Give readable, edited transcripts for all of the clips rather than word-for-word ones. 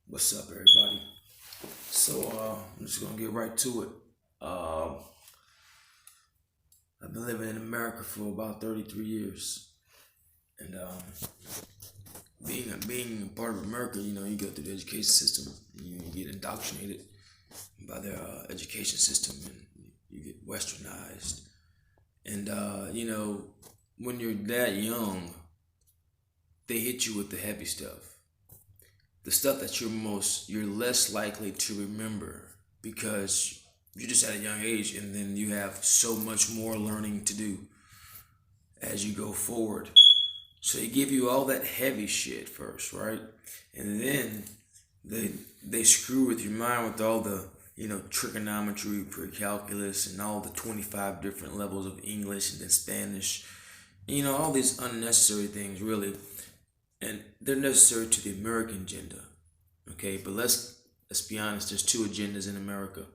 What's up, everybody? I'm just gonna get right to it. Uh, I've been living in America for about 33 years, and being a part of America, you go through the education system, you get indoctrinated by their education system, and you get westernized. And when you're that young, they hit you with the heavy stuff, the stuff that you're less likely to remember because you're just at a young age, and then you have so much more learning to do as you go forward. So they give you all that heavy shit first, right? And then they they screw with your mind with all the trigonometry, pre-calculus, and all the 25 different levels of English and then Spanish. All these unnecessary things, really, and they're necessary to the American agenda. Okay, but let's be honest. There's two agendas in America.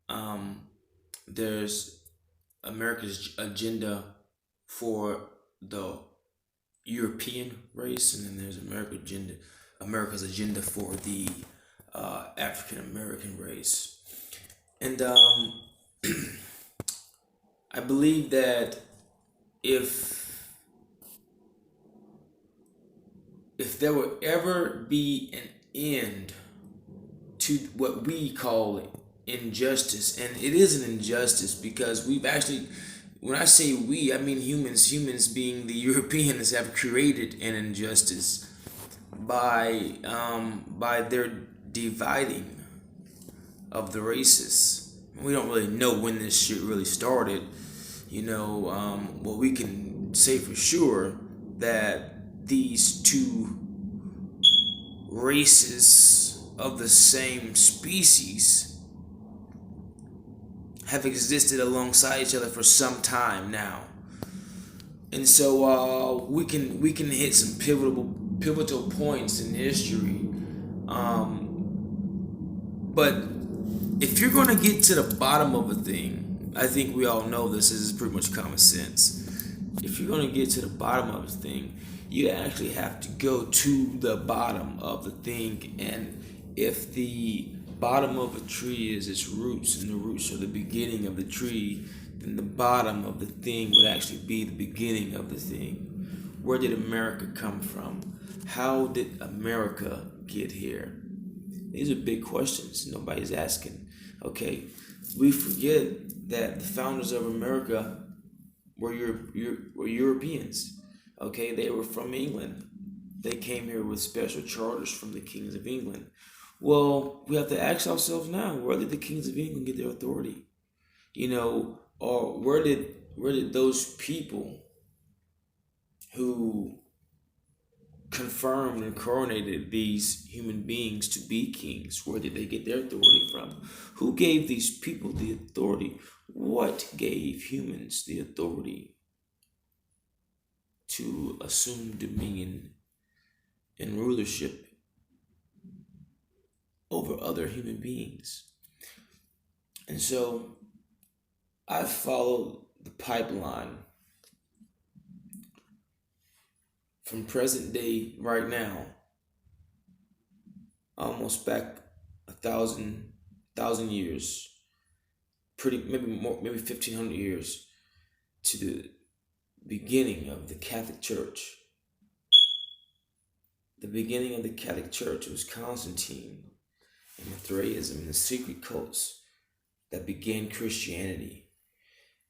Um, there's America's agenda for the European race, and then there's America's agenda for the African American race. And I believe that if if there would ever be an end to what we call injustice, and it is an injustice because we've actually, when I say we, I mean humans being the Europeans, have created an injustice by their dividing of the races. We don't really know when this shit really started. What we can say for sure that these two races of the same species have existed alongside each other for some time now, and so we can hit some pivotal points in history. But if you're going to get to the bottom of a thing, I think we all know this is pretty much common sense. If you're going to get to the bottom of a thing, you actually have to go to the bottom of the thing. And if the bottom of a tree is its roots, and the roots are the beginning of the tree, then the bottom of the thing would actually be the beginning of the thing. Where did America come from? How did America get here? These are big questions nobody's asking. Okay, we forget that the founders of America were Europeans. Okay, they were from England. They came here with special charters from the kings of England. Well, we have to ask ourselves now: where did the kings of England get their authority? Or where did those people who confirmed and coronated these human beings to be kings, where did they get their authority from? Who gave these people the authority? What gave humans the authority to assume dominion and rulership over other human beings? And so I followed the pipeline from present day right now, almost back a thousand years, pretty maybe more, maybe 1,500 years, to the beginning of the Catholic Church. The beginning of the Catholic Church was Constantine and Mithraism and the secret cults that began Christianity.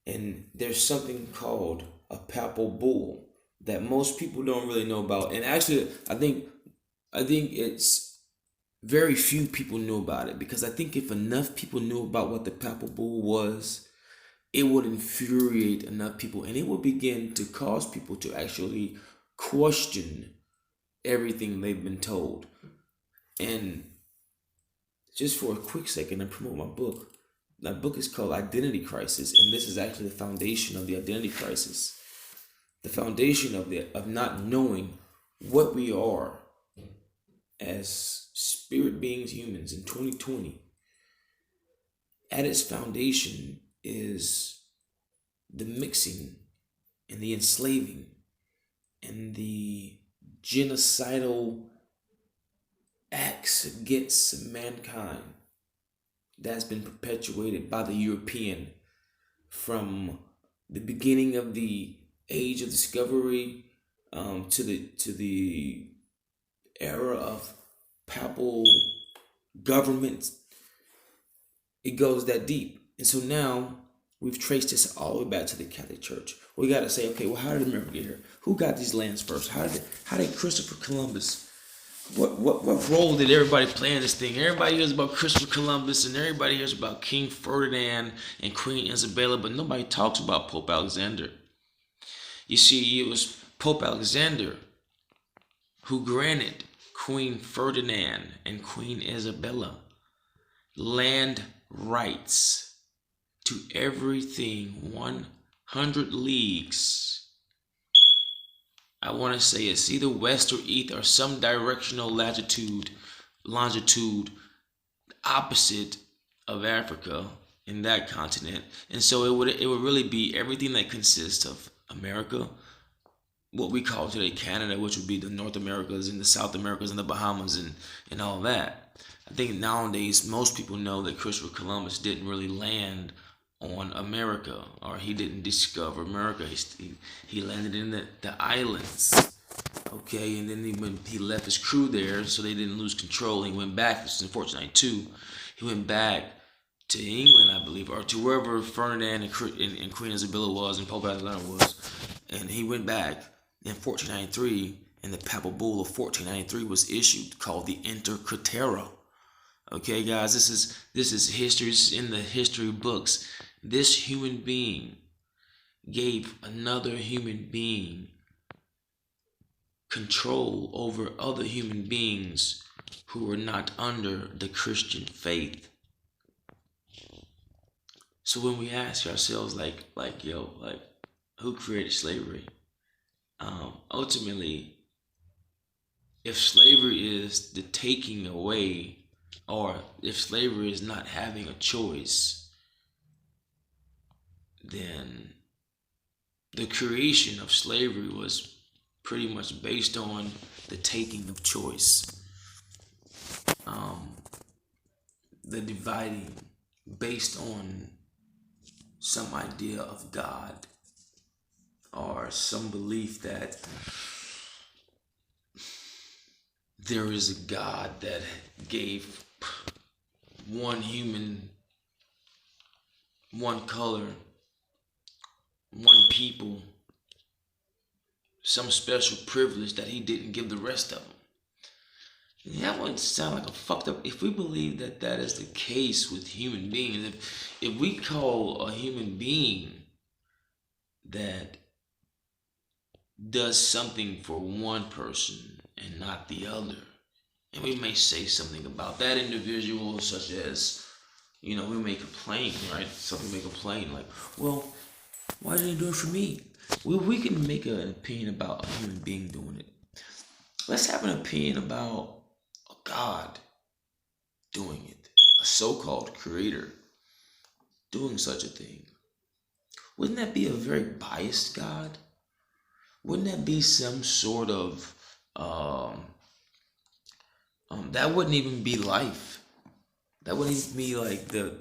And there's something called a papal bull that most people don't really know about. And actually, I think it's very few people knew about it, because I think if enough people knew about what the papal bull was, it would infuriate enough people, and it would begin to cause people to actually question everything they've been told. And just for a quick second, I promote my book. My book is called Identity Crisis, and this is actually the foundation of the identity crisis. The foundation of not knowing what we are as spirit beings, humans in 2020. At its foundation is the mixing and the enslaving and the genocidal acts against mankind that's been perpetuated by the European from the beginning of the age of discovery, to the era of papal government. It goes that deep, and so now we've traced this all the way back to the Catholic Church. We got to say, okay, well, how did America get here? Who got these lands first? How did Christopher Columbus? What role did everybody play in this thing? Everybody hears about Christopher Columbus, and everybody hears about King Ferdinand and Queen Isabella, but nobody talks about Pope Alexander. You see, it was Pope Alexander who granted Queen Ferdinand and Queen Isabella land rights to everything 100 leagues. I want to say it's either west or east or some directional longitude opposite of Africa in that continent. And so it would really be everything that consists of America, what we call today Canada, which would be the North Americas and the South Americas and the Bahamas and all that. I think nowadays most people know that Christopher Columbus didn't really land on America, or he didn't discover America. He landed in the islands, okay, and then when he left his crew there, so they didn't lose control. He went back. This is in 1492. He went back to England, I believe, or to wherever Ferdinand and Queen Isabella was and Pope Alexander was, and he went back in 1493, and the papal bull of 1493 was issued called the Inter Cratera. Okay, guys, this is history. This is in the history books. This human being gave another human being control over other human beings who were not under the Christian faith. So when we ask ourselves, who created slavery? Ultimately, if slavery is the taking away, or if slavery is not having a choice, then the creation of slavery was pretty much based on the taking of choice, the dividing based on some idea of God, or some belief that there is a God that gave one human, one color, one people, some special privilege that he didn't give the rest of them. And that would sound like a fucked up. If we believe that that is the case with human beings, if we call a human being that does something for one person and not the other, and we may say something about that individual, such as, we may complain, right? Something may complain like, well, why didn't he do it for me? We can make an opinion about a human being doing it. Let's have an opinion about a God doing it, a so-called creator doing such a thing. Wouldn't that be a very biased God? Wouldn't that be some sort of that wouldn't even be life. That wouldn't even be like the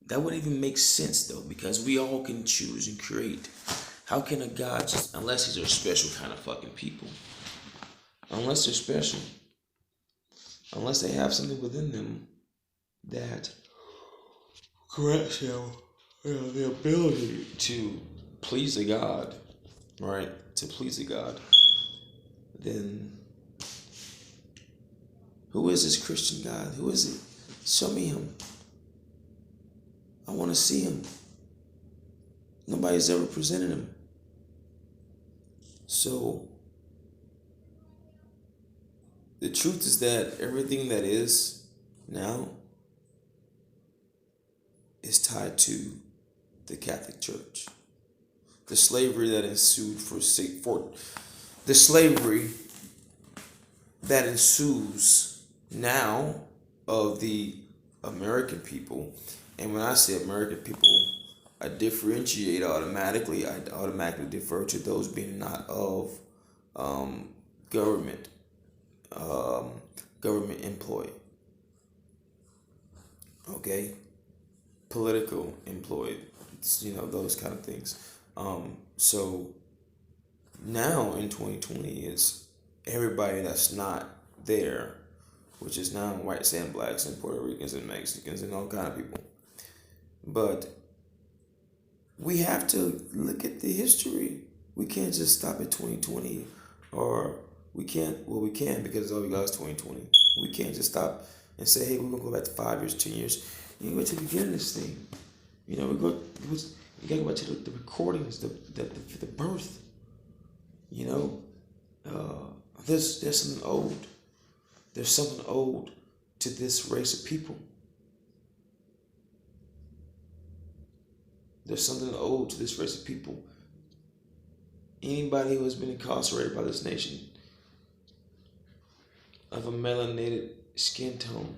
that wouldn't even make sense though, because we all can choose and create. How can a God just, unless these are special kind of fucking people, unless they're special, unless they have something within them that grants them the ability to please a God, right? To please a God, then who is this Christian God? Who is it? Show me him. I want to see him. Nobody's ever presented him. So the truth is that everything that is now is tied to the Catholic Church. The slavery that ensued the slavery that ensues now of the American people. And when I say American people, I differentiate automatically. I automatically defer to those being not of government, government employee, okay, political employee, those kind of things. So now in 2020 is everybody that's not there, which is now whites and blacks and Puerto Ricans and Mexicans and all kind of people. But we have to look at the history. We can't just stop at 2020, or we can't. Well, we can, because all we got is 2020. We can't just stop and say, "Hey, we're gonna go back to 5 years, 10 years." You go to the beginning of this thing. We go. You gotta go back to the recordings, the birth. You know, there's something old. There's something old to this race of people. There's something old to this race of people. Anybody who has been incarcerated by this nation of a melanated skin tone,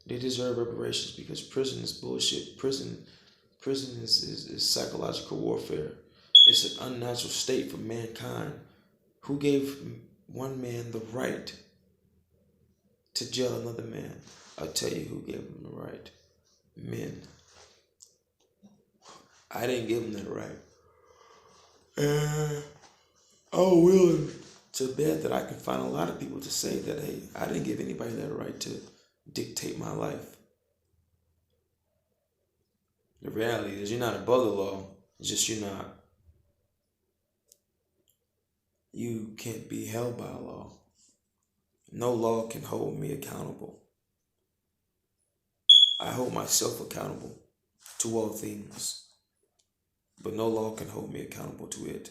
they deserve reparations, because prison is bullshit. Prison is psychological warfare. It's an unnatural state for mankind. Who gave one man the right to jail another man? I'll tell you who gave him the right. Men. I didn't give him that right. And I'm willing to bet that I can find a lot of people to say that, hey, I didn't give anybody that right to dictate my life. The reality is, you're not above the law. It's just you can't be held by a law. No law can hold me accountable. I hold myself accountable to all things, but no law can hold me accountable to it.